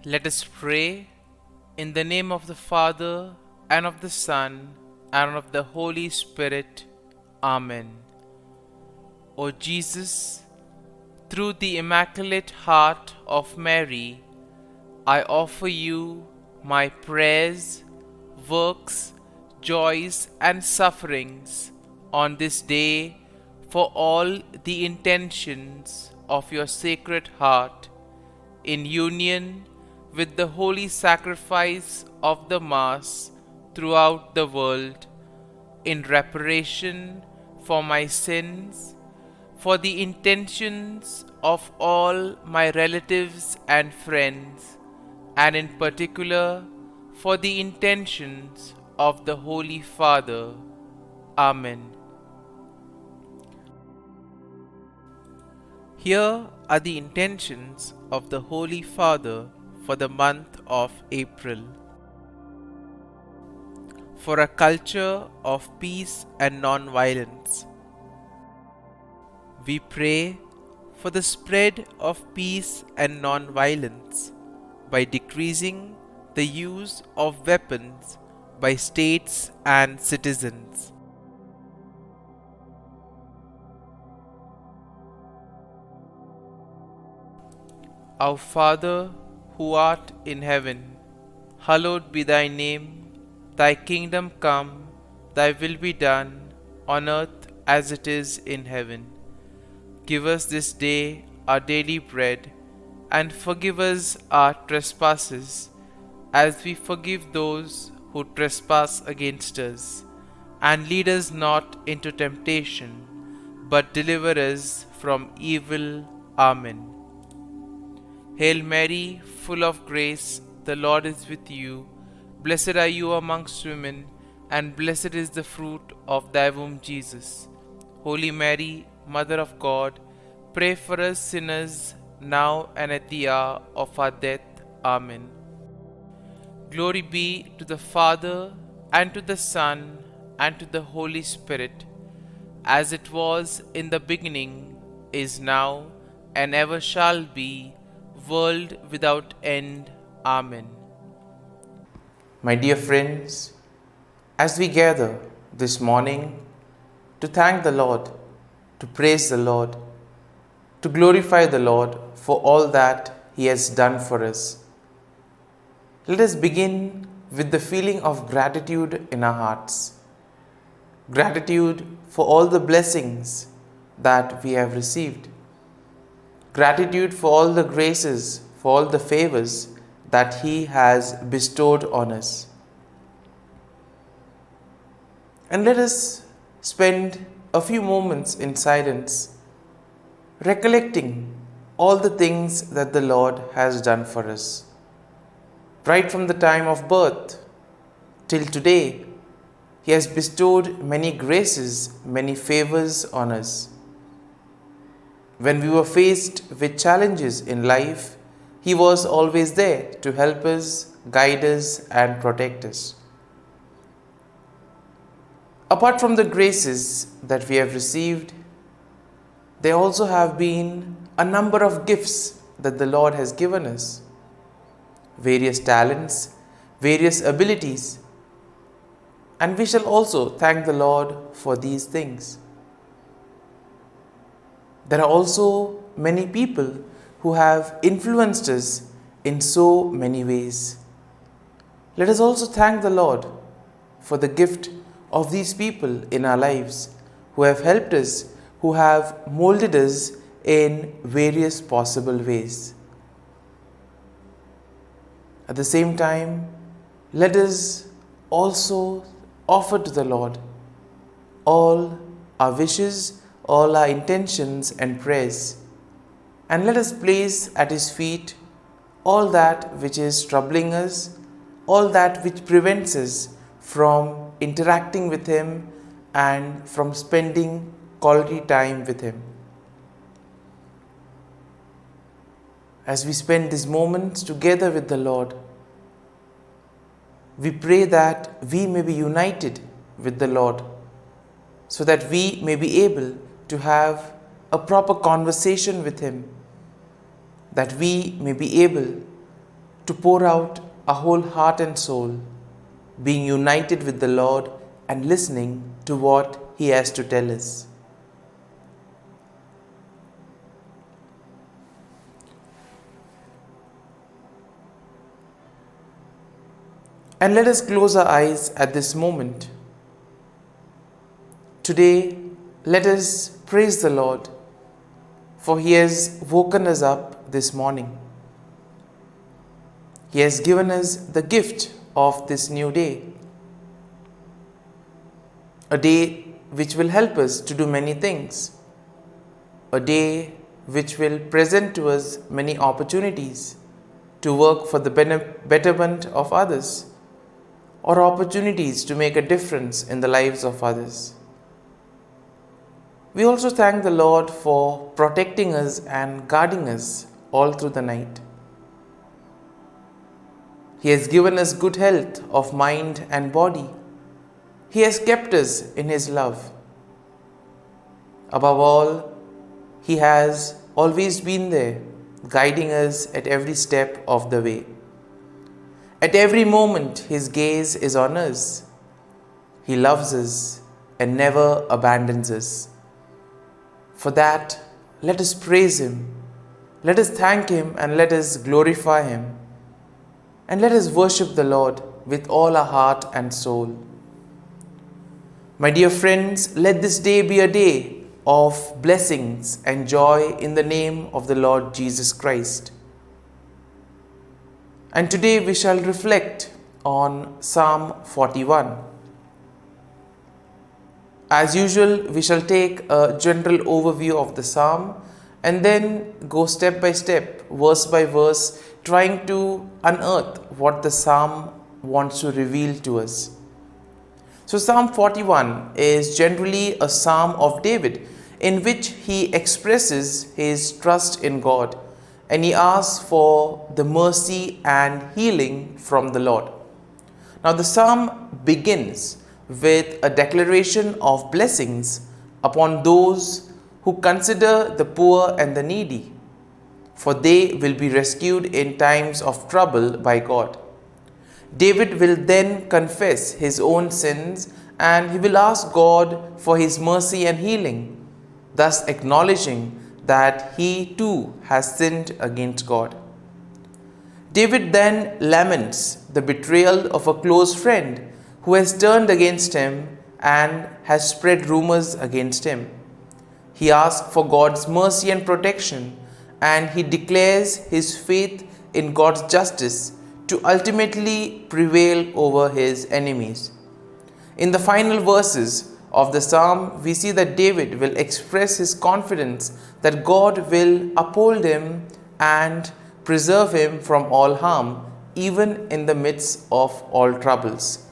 Let us pray in the name of the Father, and of the Son, and of the Holy Spirit. Amen. O Jesus, through the Immaculate Heart of Mary, I offer you my prayers, works, joys, and sufferings on this day for all the intentions of your Sacred Heart, in union with the holy sacrifice of the Mass throughout the world, in reparation for my sins, for the intentions of all my relatives and friends, and in particular for the intentions of the Holy Father. Amen. Here are the intentions of the Holy Father for the month of April. For a culture of peace and non-violence. We pray for the spread of peace and non-violence by decreasing the use of weapons by states and citizens. Our Father, who art in heaven, hallowed be thy name. Thy kingdom come, thy will be done, on earth as it is in heaven. Give us this day our daily bread, and forgive us our trespasses, as we forgive those who trespass against us. And lead us not into temptation, but deliver us from evil. Amen. Hail Mary, full of grace, the Lord is with you. Blessed are you amongst women, and blessed is the fruit of thy womb, Jesus. Holy Mary, Mother of God, pray for us sinners, now and at the hour of our death. Amen. Glory be to the Father, and to the Son, and to the Holy Spirit, as it was in the beginning, is now, and ever shall be, world without end. Amen. My dear friends, as we gather this morning to thank the Lord, to praise the Lord, to glorify the Lord for all that He has done for us, let us begin with the feeling of gratitude in our hearts. Gratitude for all the blessings that we have received. Gratitude for all the graces, for all the favors that He has bestowed on us. And let us spend a few moments in silence, recollecting all the things that the Lord has done for us. Right from the time of birth till today, He has bestowed many graces, many favors on us. When we were faced with challenges in life, He was always there to help us, guide us, and protect us. Apart from the graces that we have received, there also have been a number of gifts that the Lord has given us. Various talents, various abilities, and we shall also thank the Lord for these things. There are also many people who have influenced us in so many ways. Let us also thank the Lord for the gift of these people in our lives who have helped us, who have molded us in various possible ways. At the same time, let us also offer to the Lord all our wishes, all our intentions and prayers, and let us place at His feet all that which is troubling us, all that which prevents us from interacting with Him and from spending quality time with Him. As we spend these moments together with the Lord, we pray that we may be united with the Lord, so that we may be able to have a proper conversation with Him, that we may be able to pour out our whole heart and soul, being united with the Lord and listening to what He has to tell us. And let us close our eyes at this moment. Today, let us praise the Lord, for He has woken us up this morning. He has given us the gift of this new day, a day which will help us to do many things, a day which will present to us many opportunities to work for the betterment of others, or opportunities to make a difference in the lives of others. We also thank the Lord for protecting us and guarding us all through the night. He has given us good health of mind and body. He has kept us in His love. Above all, He has always been there, guiding us at every step of the way. At every moment, His gaze is on us. He loves us and never abandons us. For that, let us praise Him, let us thank Him, and let us glorify Him. And let us worship the Lord with all our heart and soul. My dear friends, let this day be a day of blessings and joy in the name of the Lord Jesus Christ. And today we shall reflect on Psalm 41. As usual, we shall take a general overview of the psalm and then go step by step, verse by verse, trying to unearth what the psalm wants to reveal to us. So Psalm 41 is generally a psalm of David in which he expresses his trust in God and he asks for the mercy and healing from the Lord. Now the psalm begins with a declaration of blessings upon those who consider the poor and the needy, for they will be rescued in times of trouble by God. David will then confess his own sins and he will ask God for His mercy and healing, thus acknowledging that he too has sinned against God. David then laments the betrayal of a close friend who has turned against him and has spread rumors against him. He asks for God's mercy and protection, and he declares his faith in God's justice to ultimately prevail over his enemies. In the final verses of the psalm, we see that David will express his confidence that God will uphold him and preserve him from all harm, even in the midst of all troubles.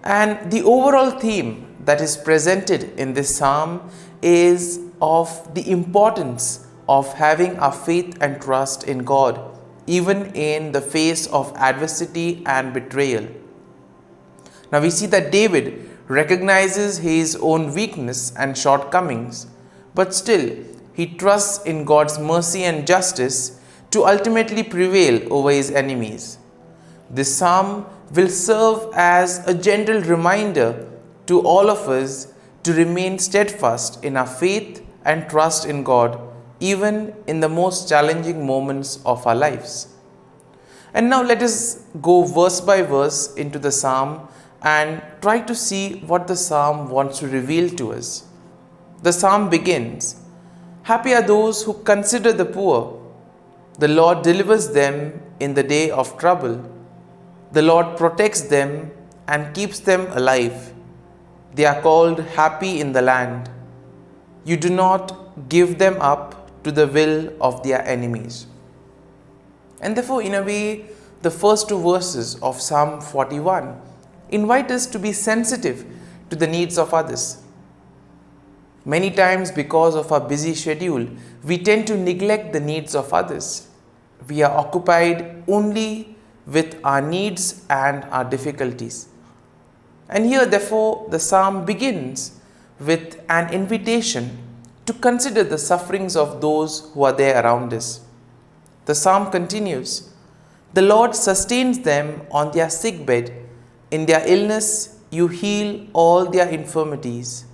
And the overall theme that is presented in this psalm is of the importance of having our faith and trust in God, even in the face of adversity and betrayal. Now we see that David recognizes his own weakness and shortcomings, but still he trusts in God's mercy and justice to ultimately prevail over his enemies. This psalm will serve as a gentle reminder to all of us to remain steadfast in our faith and trust in God, even in the most challenging moments of our lives. And now let us go verse by verse into the psalm and try to see what the psalm wants to reveal to us. The psalm begins, "Happy are those who consider the poor. The Lord delivers them in the day of trouble. The Lord protects them and keeps them alive. They are called happy in the land. You do not give them up to the will of their enemies." And therefore, in a way, the first two verses of Psalm 41 invite us to be sensitive to the needs of others. Many times, because of our busy schedule, we tend to neglect the needs of others. We are occupied only with our needs and our difficulties. And here, therefore, the psalm begins with an invitation to consider the sufferings of those who are there around us. The psalm continues, The Lord sustains them on their sick bed. In their illness, you heal all their infirmities.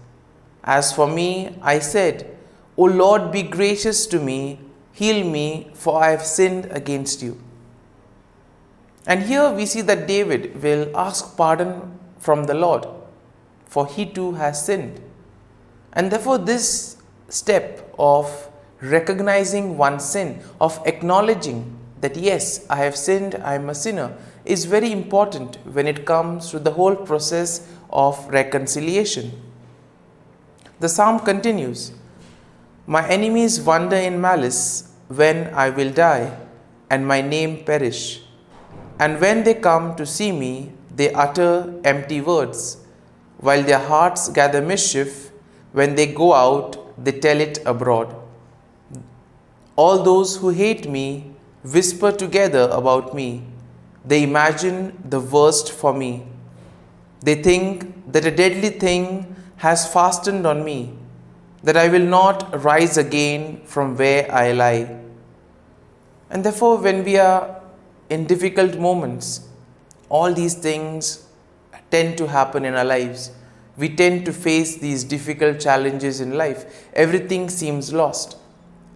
As for me, I said, O Lord, be gracious to me, heal me, for I have sinned against you. And here we see that David will ask pardon from the Lord, for he too has sinned. And therefore, this step of recognizing one's sin, of acknowledging that yes, I have sinned, I am a sinner, is very important when it comes to the whole process of reconciliation. The psalm continues, My enemies wonder in malice when I will die, and my name perish. And when they come to see me, they utter empty words. While their hearts gather mischief, when they go out, they tell it abroad. All those who hate me whisper together about me. They imagine the worst for me. They think that a deadly thing has fastened on me, that I will not rise again from where I lie. And therefore, when we are in difficult moments, all these things tend to happen in our lives. We tend to face these difficult challenges in life. Everything seems lost.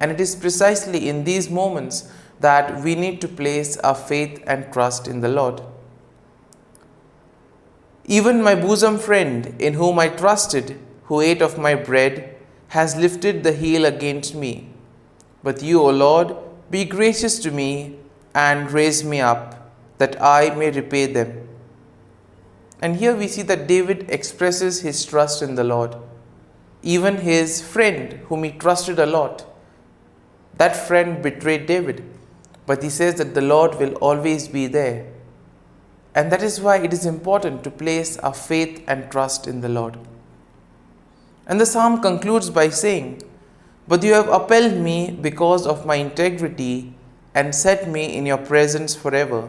And it is precisely in these moments that we need to place our faith and trust in the Lord. Even my bosom friend, in whom I trusted, who ate of my bread, has lifted the heel against me. But you, O Lord, be gracious to me and raise me up, that I may repay them. And here we see that David expresses his trust in the Lord. Even his friend, whom he trusted a lot, that friend betrayed David. But he says that the Lord will always be there. And that is why it is important to place our faith and trust in the Lord. And the psalm concludes by saying, But you have upheld me because of my integrity and set me in your presence forever.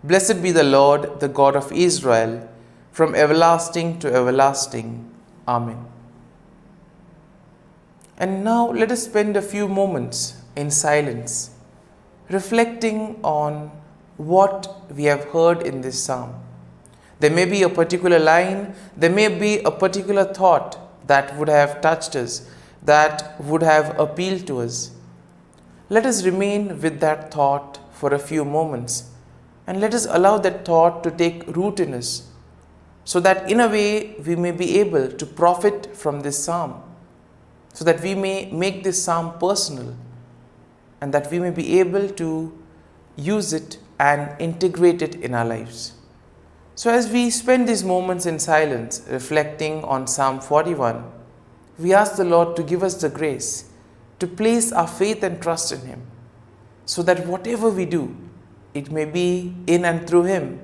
Blessed be the Lord, the God of Israel, from everlasting to everlasting. Amen. And now let us spend a few moments in silence, reflecting on what we have heard in this psalm. There may be a particular line, there may be a particular thought that would have touched us, that would have appealed to us. Let us remain with that thought for a few moments, and let us allow that thought to take root in us, so that in a way we may be able to profit from this psalm, so that we may make this psalm personal, and that we may be able to use it and integrate it in our lives. So as we spend these moments in silence, reflecting on Psalm 41, we ask the Lord to give us the grace to place our faith and trust in Him, so that whatever we do, it may be in and through Him,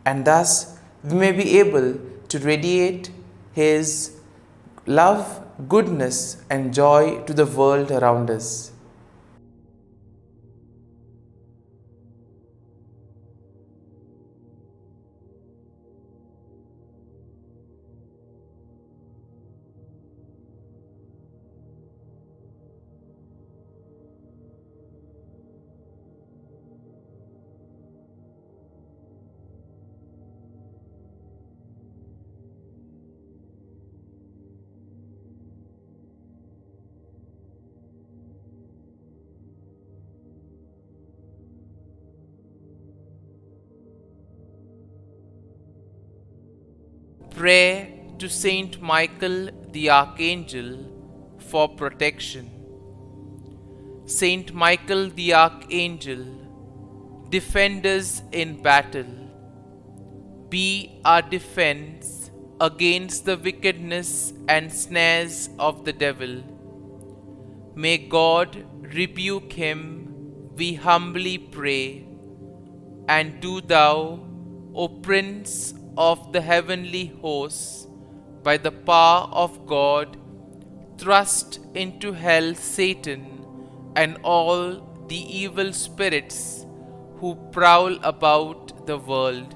and thus we may be able to radiate His love, goodness, and joy to the world around us. Prayer to Saint Michael the Archangel for protection. Saint Michael the Archangel, defend us in battle. Be our defense against the wickedness and snares of the devil. May God rebuke him, we humbly pray. And do thou, O Prince of the heavenly hosts, by the power of God, thrust into hell Satan and all the evil spirits who prowl about the world,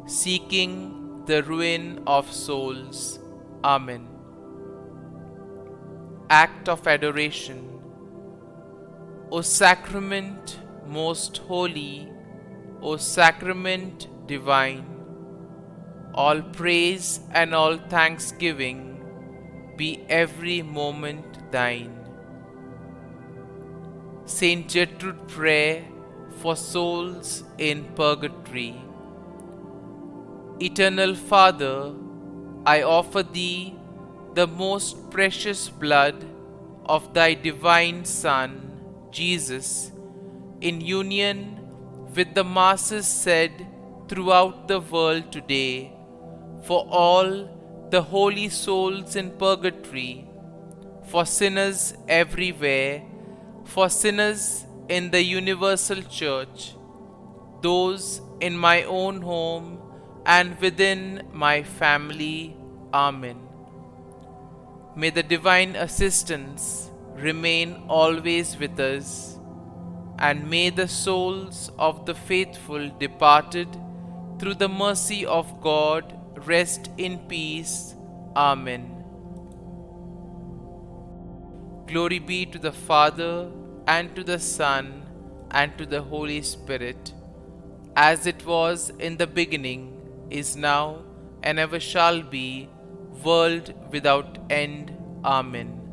seeking the ruin of souls. Amen. Act of Adoration. O Sacrament most holy, O sacrament divine. All praise and all thanksgiving be every moment thine. Saint Gertrude, prayer for souls in purgatory. Eternal Father, I offer Thee the most precious blood of Thy divine Son, Jesus, in union with the masses said throughout the world today, for all the holy souls in purgatory, for sinners everywhere, for sinners in the universal church, those in my own home and within my family. Amen. May the divine assistance remain always with us, and may the souls of the faithful departed through the mercy of God rest in peace. Amen. Glory be to the Father, and to the Son, and to the Holy Spirit, as it was in the beginning, is now, and ever shall be, world without end. Amen.